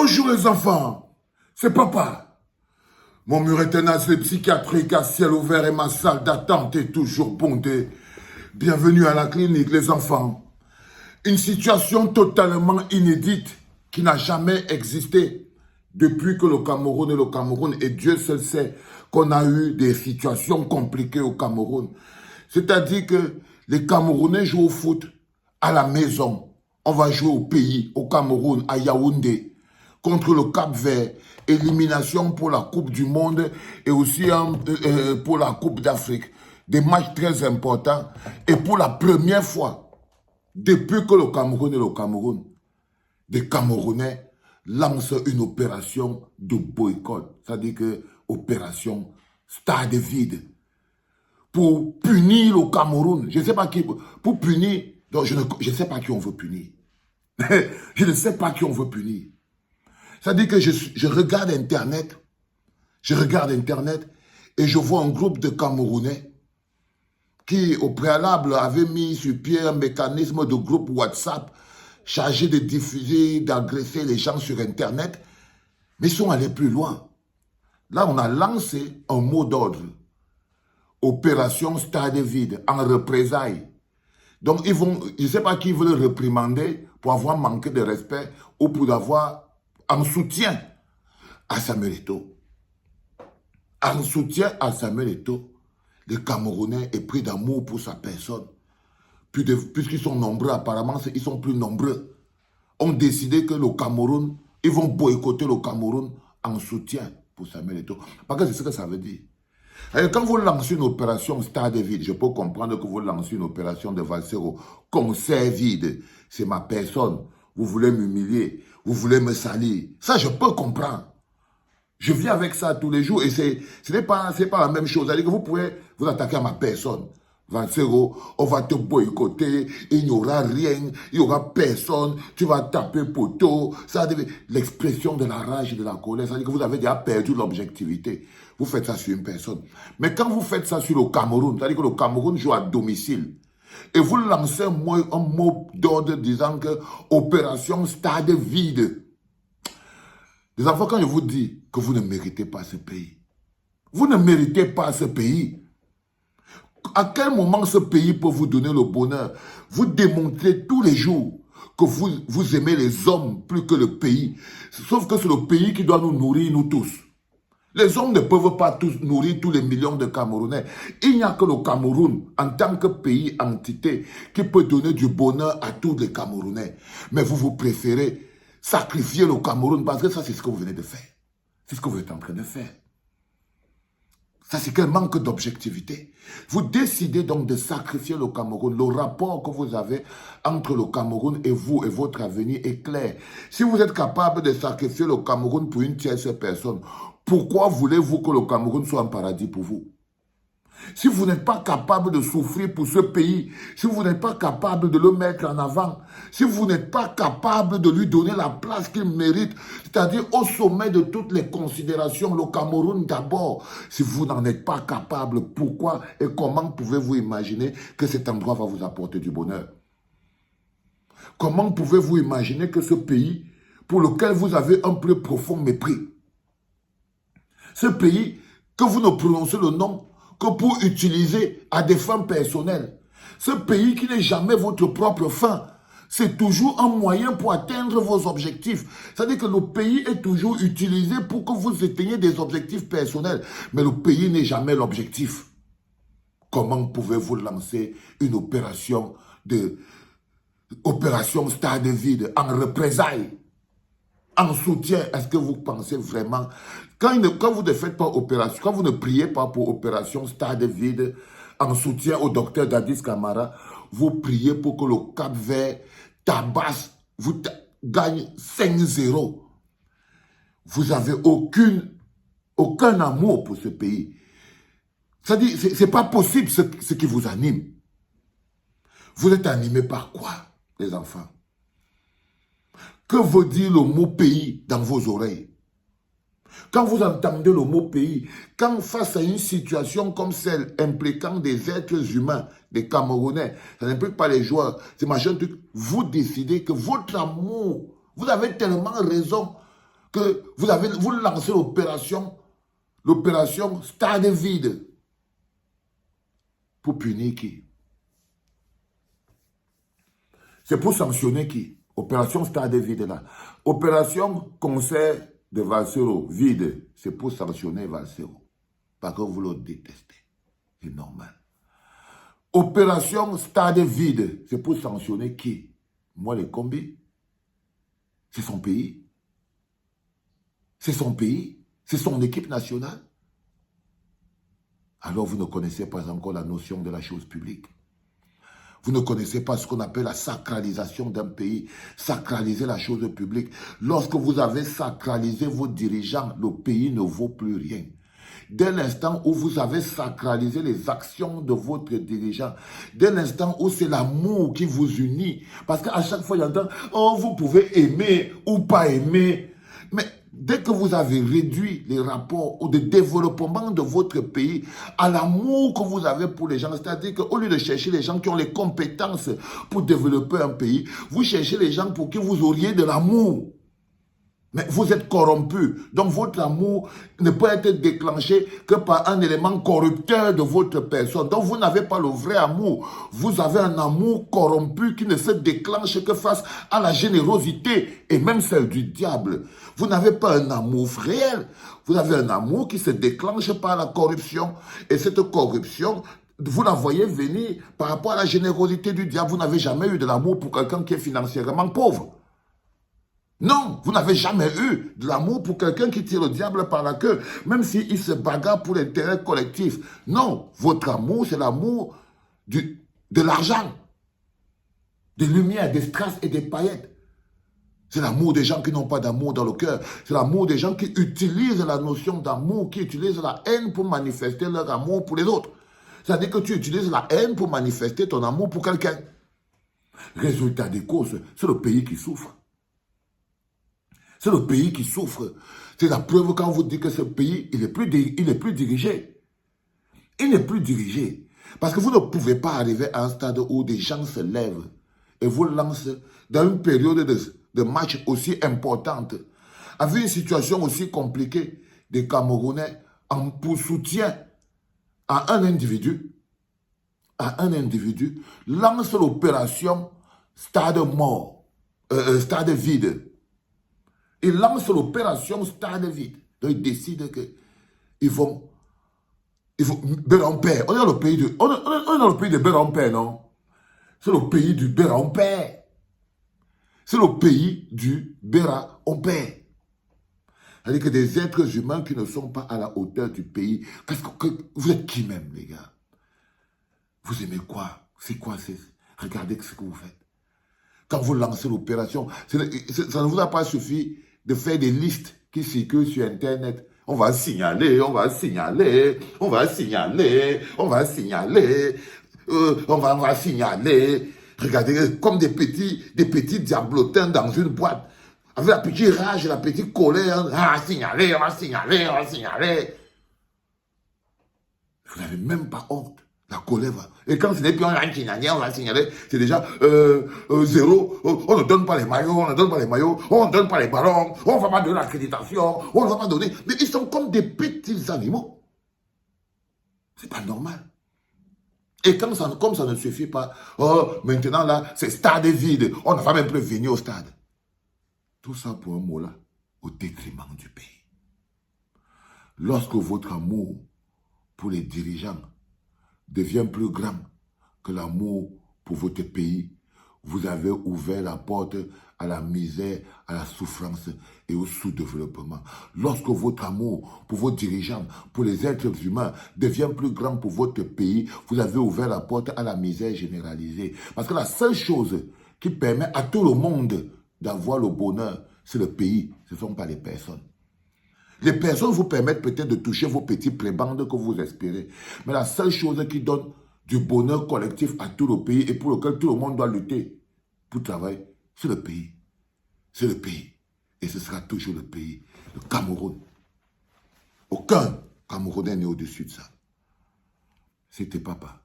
Bonjour les enfants, c'est papa. Mon mur est tenace et psychiatrique à ciel ouvert et ma salle d'attente est toujours bondée. Bienvenue à la clinique les enfants. Une situation totalement inédite qui n'a jamais existé depuis que le Cameroun est le Cameroun, et Dieu seul sait qu'on a eu des situations compliquées au Cameroun. C'est-à-dire que les Camerounais jouent au foot à la maison. On va jouer au pays, au Cameroun, à Yaoundé, contre le Cap-Vert. Élimination pour la Coupe du Monde et aussi pour la Coupe d'Afrique. Des matchs très importants. Et pour la première fois, depuis que le Cameroun est le Cameroun, des Camerounais lancent une opération de boycott. C'est-à-dire que opération stade vide. Pour punir le Cameroun. Je ne sais pas qui. Pour punir. Donc je ne sais pas qui on veut punir. Je ne sais pas qui on veut punir. C'est-à-dire que je regarde Internet. Je regarde Internet et je vois un groupe de Camerounais qui, au préalable, avait mis sur pied un mécanisme de groupe WhatsApp chargé de diffuser, d'agresser les gens sur Internet. Mais ils sont allés plus loin. Là, on a lancé un mot d'ordre. Opération stade vide, en représailles. Donc, ils vont, je ne sais pas qui veut le réprimander pour avoir manqué de respect ou pour avoir en soutien à Samuel Eto'o. En soutien à Samuel Eto'o, les Camerounais est pris d'amour pour sa personne. Puisqu'ils sont nombreux, apparemment, ils sont plus nombreux, ont décidé que le Cameroun, ils vont boycotter le Cameroun en soutien pour Samuel Eto'o. Parce que c'est ce que ça veut dire. Et quand vous lancez une opération stade vide, je peux comprendre que vous lancez une opération de Valsero, concert vide, c'est ma personne, vous voulez m'humilier, vous voulez me salir. Ça, je peux comprendre. Je vis avec ça tous les jours et ce n'est pas la même chose. C'est-à-dire que vous pouvez vous attaquer à ma personne. Valsero, on va te boycotter, il n'y aura rien, il n'y aura personne, tu vas taper poteau. Ça, l'expression de la rage et de la colère, c'est-à-dire que vous avez déjà perdu l'objectivité. Vous faites ça sur une personne. Mais quand vous faites ça sur le Cameroun, c'est-à-dire que le Cameroun joue à domicile, et vous lancez un mot d'ordre disant que opération stade vide. Les enfants, quand je vous dis que vous ne méritez pas ce pays, vous ne méritez pas ce pays. À quel moment ce pays peut vous donner le bonheur? Vous démontrez tous les jours que vous aimez les hommes plus que le pays. Sauf que c'est le pays qui doit nous nourrir, nous tous. Les hommes ne peuvent pas tous nourrir tous les millions de Camerounais. Il n'y a que le Cameroun, en tant que pays, entité, qui peut donner du bonheur à tous les Camerounais. Mais vous préférez sacrifier le Cameroun parce que ça, c'est ce que vous venez de faire. C'est ce que vous êtes en train de faire. Ça, c'est quel manque d'objectivité. Vous décidez donc de sacrifier le Cameroun. Le rapport que vous avez entre le Cameroun et vous et votre avenir est clair. Si vous êtes capable de sacrifier le Cameroun pour une tierce personne, pourquoi voulez-vous que le Cameroun soit un paradis pour vous? Si vous n'êtes pas capable de souffrir pour ce pays, si vous n'êtes pas capable de le mettre en avant, si vous n'êtes pas capable de lui donner la place qu'il mérite, c'est-à-dire au sommet de toutes les considérations, le Cameroun d'abord, si vous n'en êtes pas capable, pourquoi et comment pouvez-vous imaginer que cet endroit va vous apporter du bonheur? Comment pouvez-vous imaginer que ce pays, pour lequel vous avez un plus profond mépris, ce pays que vous ne prononcez le nom que pour utiliser à des fins personnelles. Ce pays qui n'est jamais votre propre fin, c'est toujours un moyen pour atteindre vos objectifs. C'est-à-dire que le pays est toujours utilisé pour que vous atteigniez des objectifs personnels. Mais le pays n'est jamais l'objectif. Comment pouvez-vous lancer une opération stade vide en représailles, en soutien? Est-ce que vous pensez vraiment, quand vous ne faites pas opération, quand vous ne priez pas pour opération stade vide, en soutien au docteur Dadis Camara, vous priez pour que le Cap-Vert tabasse, gagne 5-0. Vous n'avez aucun amour pour ce pays. C'est-à-dire, ce n'est pas possible ce qui vous anime. Vous êtes animé par quoi, les enfants? Que veut dire le mot pays dans vos oreilles? Quand vous entendez le mot pays, quand face à une situation comme celle impliquant des êtres humains, des Camerounais, ça n'implique pas les joueurs, c'est machin truc, vous décidez que votre amour, vous avez tellement raison que vous lancez l'opération Stade vide. Pour punir qui? C'est pour sanctionner qui? Opération Stade vide là. Opération Concert de Valsero vide. C'est pour sanctionner Valsero. Parce que vous le détestez. C'est normal. Opération Stade vide. C'est pour sanctionner qui? Moi les combis. C'est son pays. C'est son pays. C'est son équipe nationale. Alors vous ne connaissez pas encore la notion de la chose publique. Vous ne connaissez pas ce qu'on appelle la sacralisation d'un pays. Sacraliser la chose publique. Lorsque vous avez sacralisé vos dirigeants, le pays ne vaut plus rien. Dès l'instant où vous avez sacralisé les actions de votre dirigeant, dès l'instant où c'est l'amour qui vous unit, parce qu'à chaque fois, il y a oh, vous pouvez aimer ou pas aimer, mais dès que vous avez réduit les rapports ou le développement de votre pays à l'amour que vous avez pour les gens, c'est-à-dire qu'au lieu de chercher les gens qui ont les compétences pour développer un pays, vous cherchez les gens pour qui vous auriez de l'amour. Mais vous êtes corrompu, donc votre amour ne peut être déclenché que par un élément corrupteur de votre personne. Donc vous n'avez pas le vrai amour, vous avez un amour corrompu qui ne se déclenche que face à la générosité et même celle du diable. Vous n'avez pas un amour réel, vous avez un amour qui se déclenche par la corruption. Et cette corruption, vous la voyez venir par rapport à la générosité du diable. Vous n'avez jamais eu de l'amour pour quelqu'un qui est financièrement pauvre. Non, vous n'avez jamais eu de l'amour pour quelqu'un qui tire le diable par la queue, même s'il se bagarre pour l'intérêt collectif. Non, votre amour, c'est l'amour de l'argent, des lumières, des strass et des paillettes. C'est l'amour des gens qui n'ont pas d'amour dans le cœur. C'est l'amour des gens qui utilisent la notion d'amour, qui utilisent la haine pour manifester leur amour pour les autres. C'est-à-dire que tu utilises la haine pour manifester ton amour pour quelqu'un. Résultat des causes, c'est le pays qui souffre. C'est le pays qui souffre. C'est la preuve quand on vous dit que ce pays, il n'est plus dirigé. Il n'est plus dirigé. Parce que vous ne pouvez pas arriver à un stade où des gens se lèvent et vous lancent dans une période de match aussi importante, avec une situation aussi compliquée, des Camerounais pour soutien à un individu, lance l'opération stade mort, stade vide. Ils lancent l'opération Stade vide. Donc ils décident qu'ils vont... Bérampère. On est dans le pays de Bérampère, non? C'est le pays du Bérampère. C'est le pays du Bérampère. C'est-à-dire que des êtres humains qui ne sont pas à la hauteur du pays. Vous êtes qui même, les gars? Vous aimez quoi? C'est quoi? Regardez ce que vous faites. Quand vous lancez l'opération, ça ne vous a pas suffi de faire des listes qui circulent sur Internet. On va signaler, on va signaler, on va signaler, on va signaler, on va signaler. Regardez, comme des petits diablotins dans une boîte, avec la petite rage, la petite colère. On va signaler, on va signaler, on va signaler. Vous n'avez même pas honte. La colère va. Et quand ce n'est plus on va signaler, c'est déjà zéro. On ne donne pas les maillots, on ne donne pas les maillots, on ne donne pas les ballons, on ne va pas donner l'accréditation, on ne va pas donner. Mais ils sont comme des petits animaux. C'est pas normal. Et comme ça ne suffit pas, oh, maintenant là, c'est stade vide, on ne va même plus venir au stade. Tout ça pour un mot là, au détriment du pays. Lorsque votre amour pour les dirigeants devient plus grand que l'amour pour votre pays, vous avez ouvert la porte à la misère, à la souffrance et au sous-développement. Lorsque votre amour pour vos dirigeants, pour les êtres humains, devient plus grand pour votre pays, vous avez ouvert la porte à la misère généralisée. Parce que la seule chose qui permet à tout le monde d'avoir le bonheur, c'est le pays, ce ne sont pas les personnes. Les personnes vous permettent peut-être de toucher vos petits prébendes que vous espérez. Mais la seule chose qui donne du bonheur collectif à tout le pays et pour lequel tout le monde doit lutter pour travailler, c'est le pays. C'est le pays. Et ce sera toujours le pays. Le Cameroun. Aucun Camerounais n'est au-dessus de ça. C'était papa.